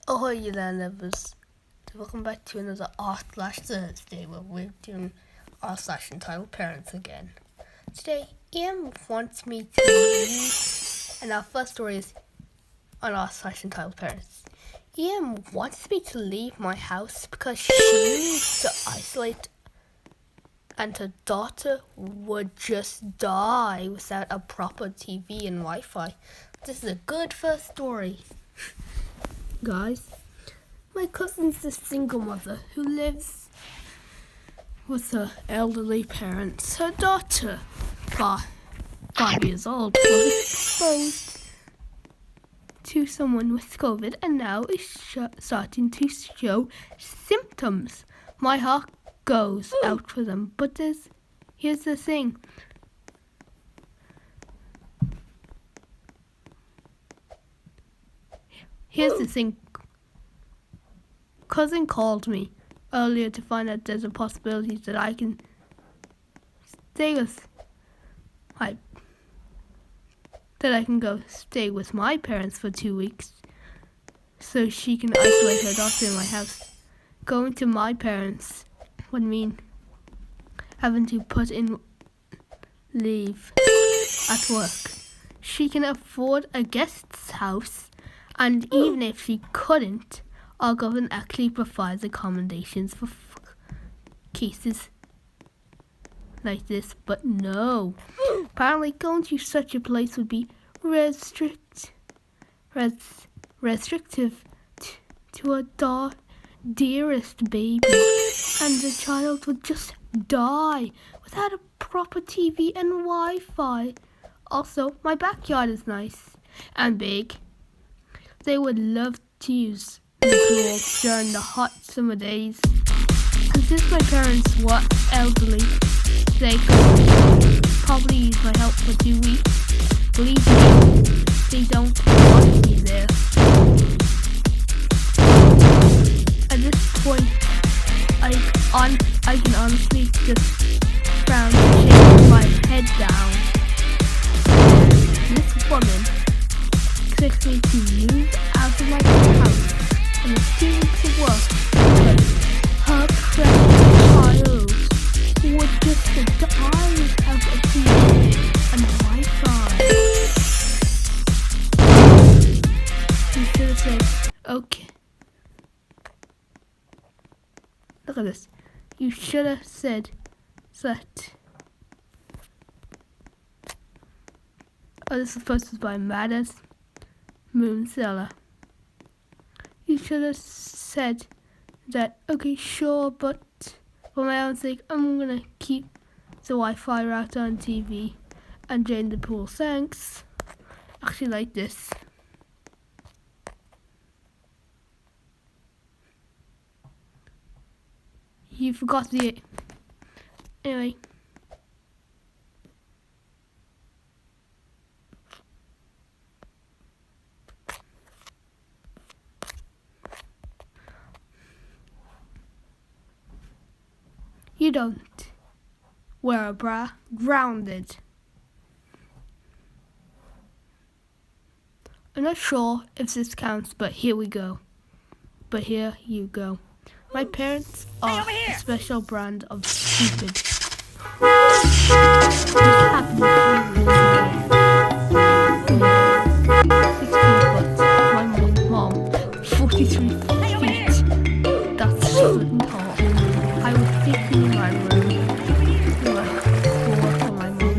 Oh, you lovers. Welcome back to another r/Thursday where we're doing r/Entitled Parents again. Today, Ian wants me to leave, and our first story is on r/Entitled Parents. Ian wants me to leave my house because she needs to isolate and her daughter would just die without a proper TV and Wi-Fi. This is a good first story. Guys, my cousin's a single mother who lives with her elderly parents. Her daughter, 5 years old, was exposed to someone with COVID and now is starting to show symptoms. My heart goes out for them, but here's the thing. Cousin called me earlier to find out there's a possibility that I can go stay with my parents for 2 weeks so she can isolate her daughter in my house. Going to my parents would mean having to put in leave at work. She can afford a guest's house, and even if she couldn't, our government actually provides accommodations for cases like this. But no, apparently going to such a place would be restrictive to a dearest baby, and the child would just die without a proper TV and Wi-Fi. Also, my backyard is nice and big. They would love to use the pool during the hot summer days. And since my parents were elderly, they could probably use my help for 2 weeks. Believe me, they don't want me there. At this point, I can honestly just frown and shake my head down. This woman expects me to move out of my house in a few weeks of work because her precious child would just die without a TV and Wi-Fi. She should have said, okay. Look at this. You should have said that. Oh, this is posted by Maddest Moonseller. You should have said that, okay, sure, but for my own sake, I'm gonna keep the Wi-Fi router on TV and drain the pool. Thanks. Actually, like this. You forgot the... Anyway. You don't wear a bra. Grounded. I'm not sure if this counts, but here we go. But here you go. My parents are a special brand of stupid. This happened 3 weeks ago. 16 foot. My mom, 43 feet. That's splitting tall. I was sitting in my room. My mom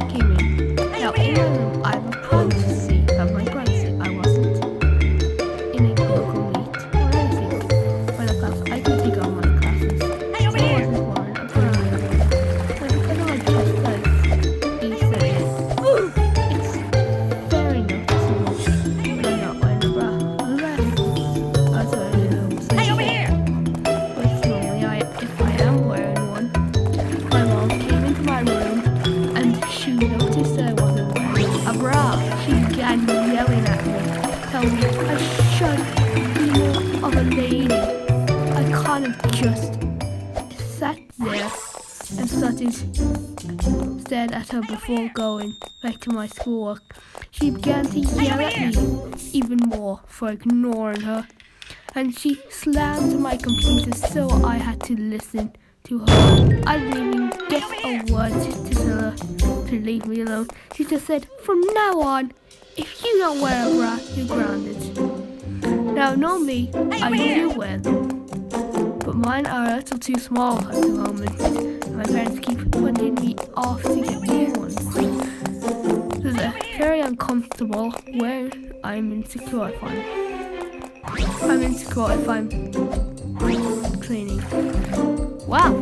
came in. Now in my room, I have a privacy of my privacy. I wasn't in a local meet or anything. For the class, I could take all my classes. So I wasn't wearing a bra. But because of my chest size, he said it's very noticeable when I'm not wearing a bra. Unless I was wearing a nose. Hey, over here! If I am wearing one, my mom came into my room and she noticed that I wasn't wearing a bra. She began yelling at me, telling me I should be more of a lady. I kind of just sat there and stared at at her before going back to my schoolwork. She began to yell at me even more for ignoring her, and she slammed my computer so I had to listen to her. I didn't even get a word to tell her to leave me alone. She just said, "From now on, if you don't wear a bra, you're grounded." Now normally I do wear them, but mine are a little too small at the moment. My parents keep putting me off to get new ones. This is very uncomfortable where I'm insecure if I'm cleaning. Wow!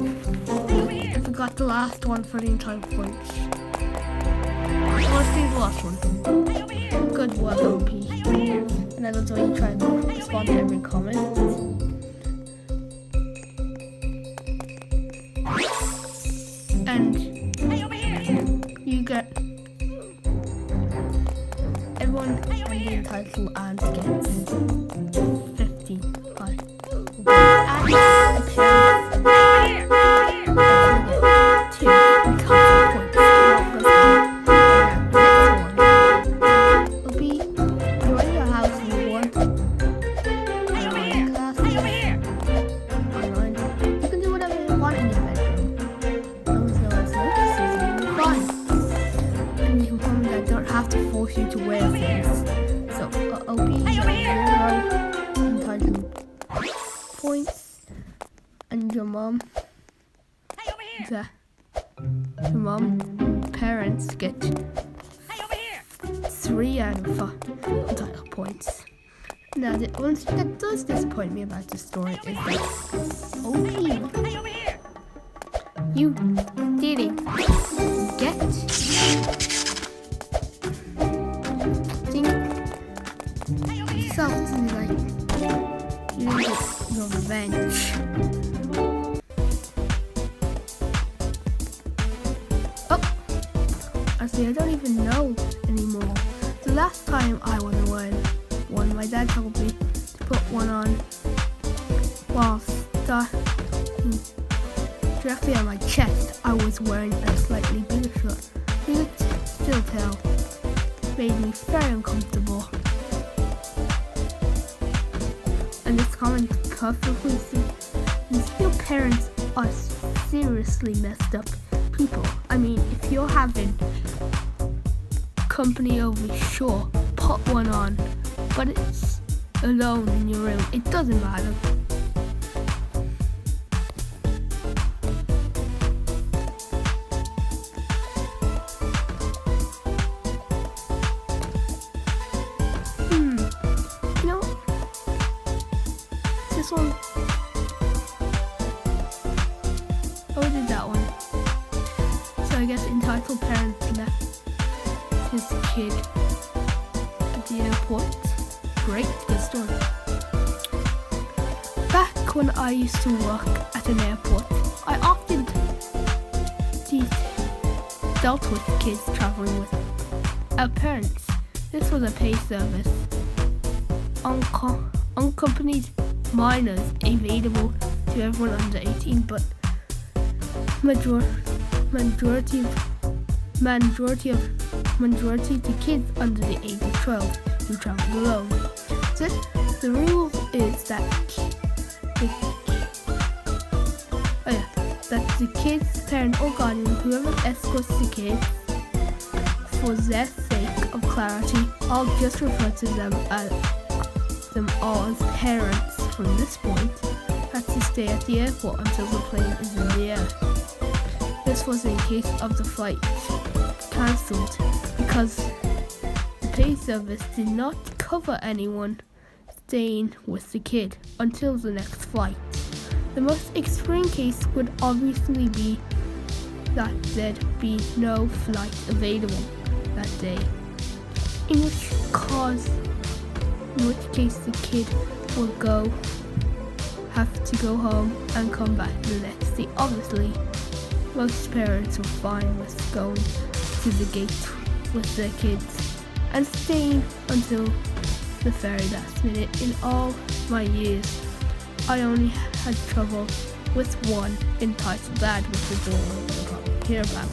I forgot the last one for the entire points. Let's do the last one. Good work, OP. And I love the way you try and respond to every comment. And you get everyone in the entitled and gets 15. Hi. You to wear things. So OP entitled points, and your mom, parents get 3 out of 5 entitled points. Now the only thing that does disappoint me about this story is that OP, you didn't get something like you get revenge. Oh, actually I don't even know anymore. The last time I wasn't wearing one, my dad told me to put one on whilst directly on my chest. I was wearing a slightly bigger shirt. You could still tell. It made me very uncomfortable. And this comment perfectly says your parents are seriously messed up people. I mean, if you're having company over, sure, put one on, but it's alone in your room. It doesn't matter. This one. Oh, I did that one. So I guess entitled parents left his kid at the airport. Great, good story. Back when I used to work at an airport, I often dealt with kids traveling without parents. This was a paid service. Unaccompanied minors available to everyone under 18, but majority to kids under the age of 12 who travel alone. So the rule is that the kid's parent or guardian, whoever escorts the kid, for their sake of clarity, I'll just refer to them all as parents from this point, had to stay at the airport until the plane is in the air. This was in case of the flight cancelled because the paid service did not cover anyone staying with the kid until the next flight. The most extreme case would obviously be that there'd be no flight available that day, in which case the kid would have to go home and come back the next day. Obviously, most parents were fine with going to the gate with their kids and staying until the very last minute. In all my years, I only had trouble with one entitled dad with the door we'll hear about.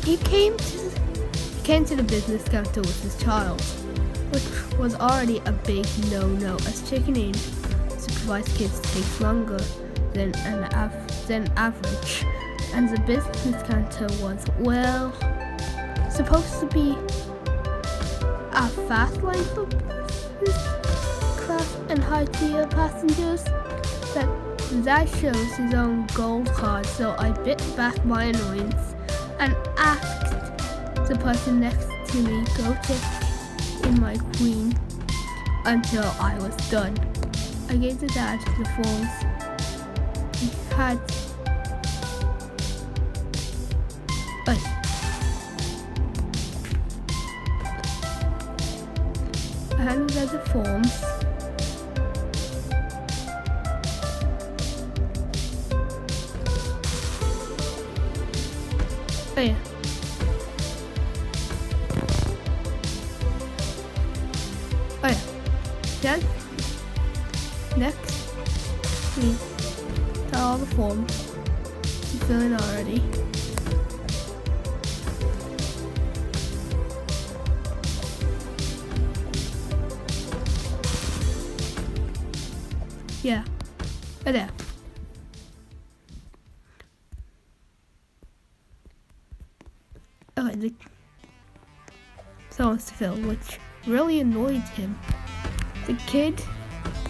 He came to the business counter with his child, which was already a big no-no, as checking in supervised kids takes longer than average, and the business counter was, well, supposed to be a fast line for business class and high-tier passengers. That shows his own gold card, so I bit back my annoyance and asked the person next to me go check in my queen until I was done. I gave the dad the forms. He had I handed out the forms. Oh yeah. Oh yeah. Then next we got all the forms to fill in already. Yeah. Right there. Okay, someone's to fill, which really annoyed him. The kid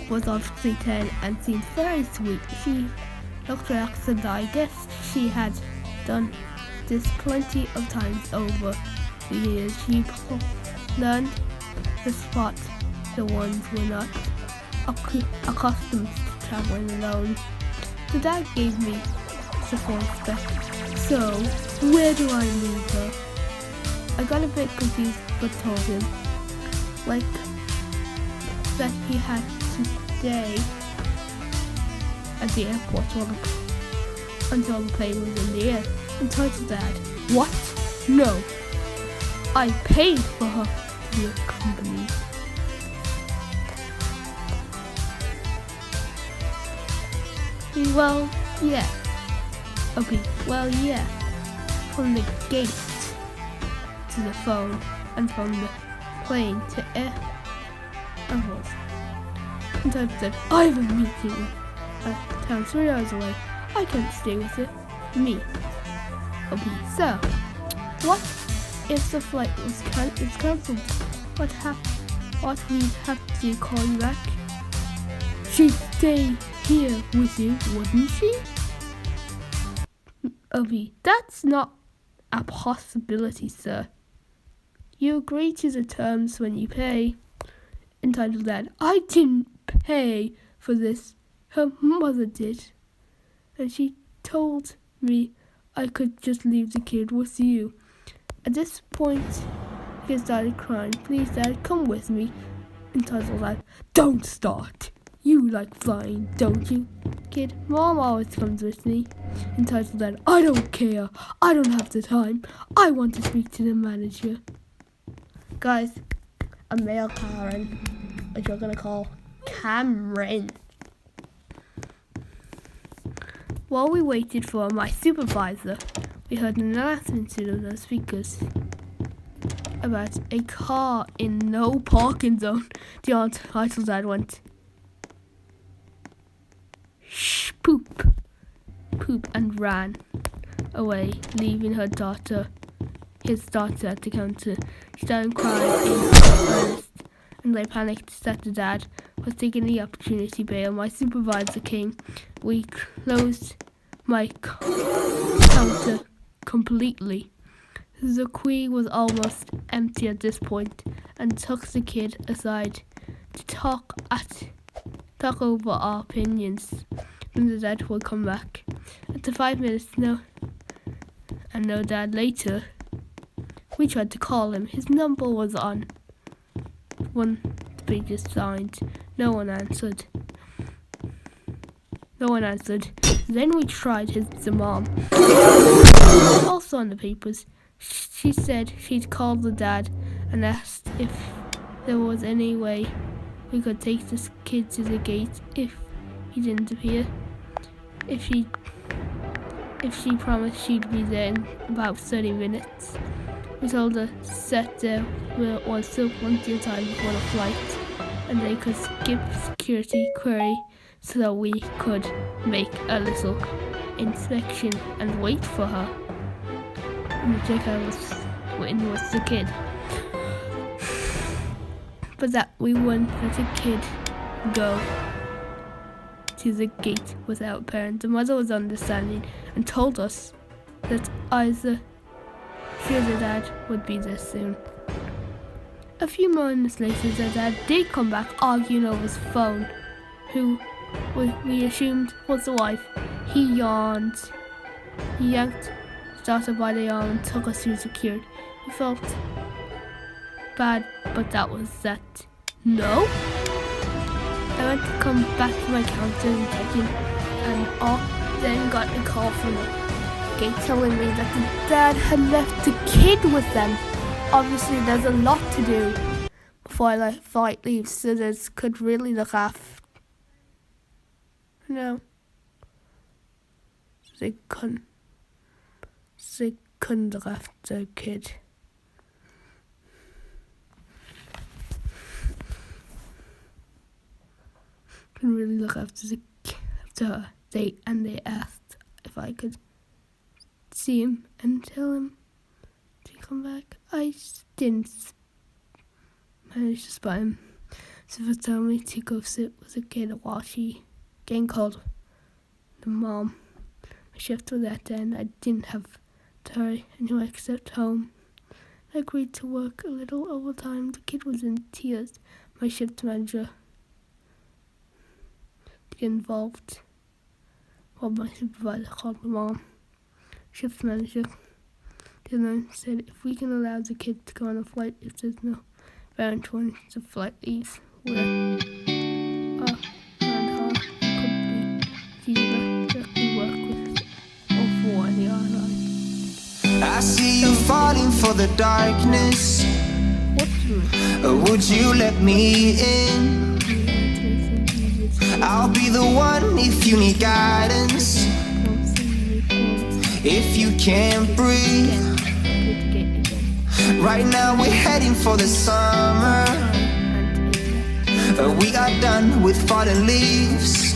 was obviously 10 and seemed very sweet. She looked relaxed and I guess she had done this plenty of times over the years. She learned to spot the ones who were not accustomed to traveling alone. The dad gave me the phone spec. So, where do I leave her? I got a bit confused but told him, like, that he had to stay at the airport until the plane was in the air. And told the dad, what? No. I paid for her to be accompanied. Well, yeah. Okay, well, yeah. From the gate to the phone and from the plane to airport. And Todd said, I have a meeting at town 3 hours away. I can't stay with it. Me. Okay, so, what if the flight is cancelled? What we'd have to call you back? She'd stay here with you, wouldn't she? Obi, that's not a possibility, sir. You agree to the terms when you pay. Entitled Dad, I didn't pay for this. Her mother did. And she told me I could just leave the kid with you. At this point, he started crying. Please, Dad, come with me. Entitled Dad, don't start. You like flying, don't you? Kid, Mom always comes with me. Entitled Dad, I don't care. I don't have the time. I want to speak to the manager. Guys, a male Karen, which we're gonna call Cameron. While we waited for my supervisor, we heard an announcement through the speakers about a car in no parking zone. The Entitled Dad went, shh, poop, and ran away, leaving his daughter at the counter. She started crying in earnest, and I panicked that the dad was taking the opportunity to bail. My supervisor came. We closed my counter completely. The queue was almost empty at this point, and took the kid aside to talk over our opinions. And the dad would come back. After 5 minutes, no dad later, we tried to call him. His number was on one pages signed. No one answered. Then we tried the mom. Also on the papers. She said she'd called the dad and asked if there was any way we could take this kid to the gate if he didn't appear. If if she promised she'd be there in about 30 minutes. We told her that there was still plenty of time before the flight, and they could skip security query so that we could make a little inspection and wait for her. And check out when was the kid. But that we wouldn't let a kid go to the gate without parents. The mother was understanding and told us that either she or the dad would be there soon. A few moments later, the dad did come back arguing over his phone, who we assumed was the wife. He yawned. He yanked starter by the arm and took us through security. We felt bad, but that was that. No? I went to come back to my counter and check-in, and then got a call from the gate telling me that the dad had left the kid with them. Obviously, there's a lot to do before the flight leaves, so this could really look after. No. They couldn't look after the kid. Couldn't really look after her. They asked if I could see him and tell him to come back. I didn't manage to spot him, so they told me to go sit with the kid while she getting called the mom. My shift was that day and I didn't have to hurry anywhere except home. I agreed to work a little overtime. The kid was in tears. My shift manager to get involved while my supervisor called the mom. Shift manager said if we can allow the kid to go on a flight if there's no parent when the flight leaves, we're and her company directly work with all four in the airline. I see you falling for the darkness. Would you let me in? I'll be the one if you need guidance. If you can't breathe, right now we're heading for the summer. We got done with fallen leaves,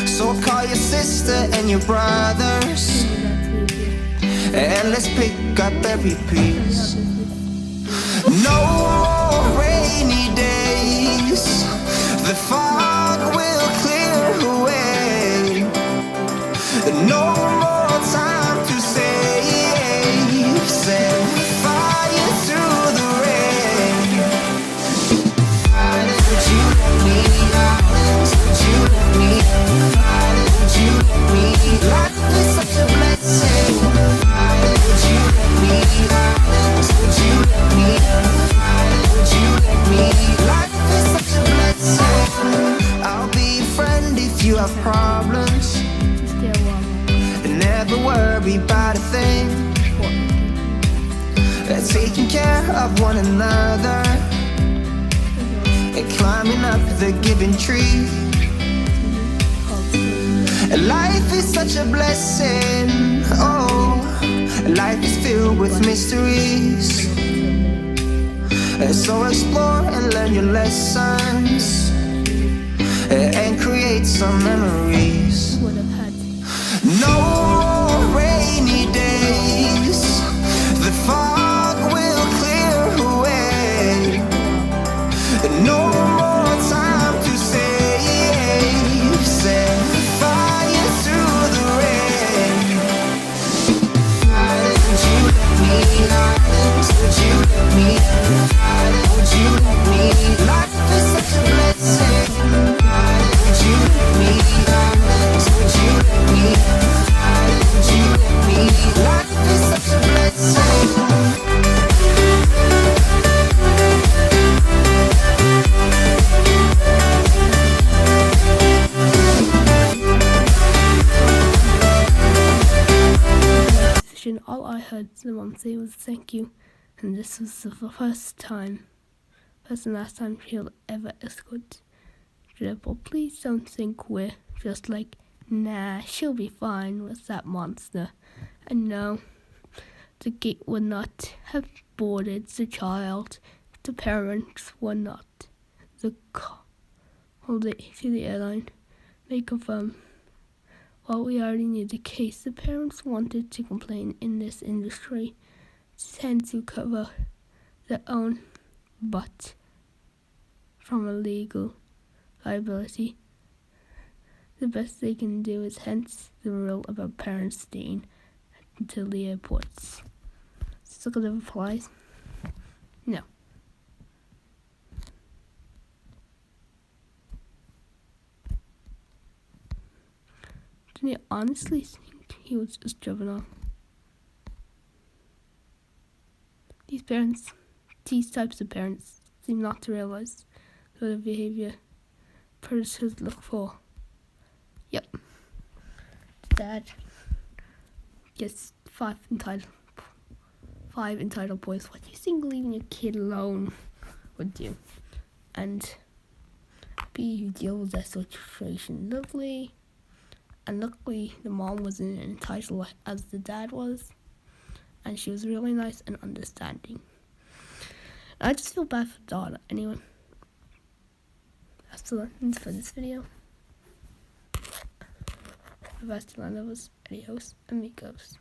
so call your sister and your brothers, and let's pick up every piece. No rainy days, the fog will clear away. No more time to save, set fire through the rain. Would you let me? Would you let me? Would you let me? Life is such a blessing. Would you let me? Would you let me? Would you let me? Life is such a blessing. I'll be a friend if you have problems. Never worry about a thing. Taking care of one another and climbing up the given tree. Life is such a blessing. Oh, life is filled with mysteries. So explore and learn your lessons and create some memories. No rainy days, the fog will clear away. No more time to save, set fire through the rain. Would you let me? Would you let me? Would you let me? Life is such a blessing. Would you let me? Would you let me? Would you let me? Life is such a blessing. All I heard the mom say was thank you, and this was the first and last time she'll ever escort. But please don't think we're just like nah, she'll be fine with that monster. And no, the gate would not have boarded the child if the parents were not to the airline. They confirm. While we already knew the case, the parents wanted to complain in this industry, tend to cover their own butt from a legal liability. The best they can do is hence the rule about parents staying until the airports. Let's look at the replies. No. Do you honestly think he was just juvenile? These types of parents seem not to realize the behavior predators look for. Yep. Dad gets 5 entitled boys. What do you think leaving your kid alone would do? And B, who deal with that situation lovely. And luckily, the mom wasn't entitled as the dad was. And she was really nice and understanding. I just feel bad for the daughter. Anyway, that's the lessons for this video. Have I still lovers, adios, amigos.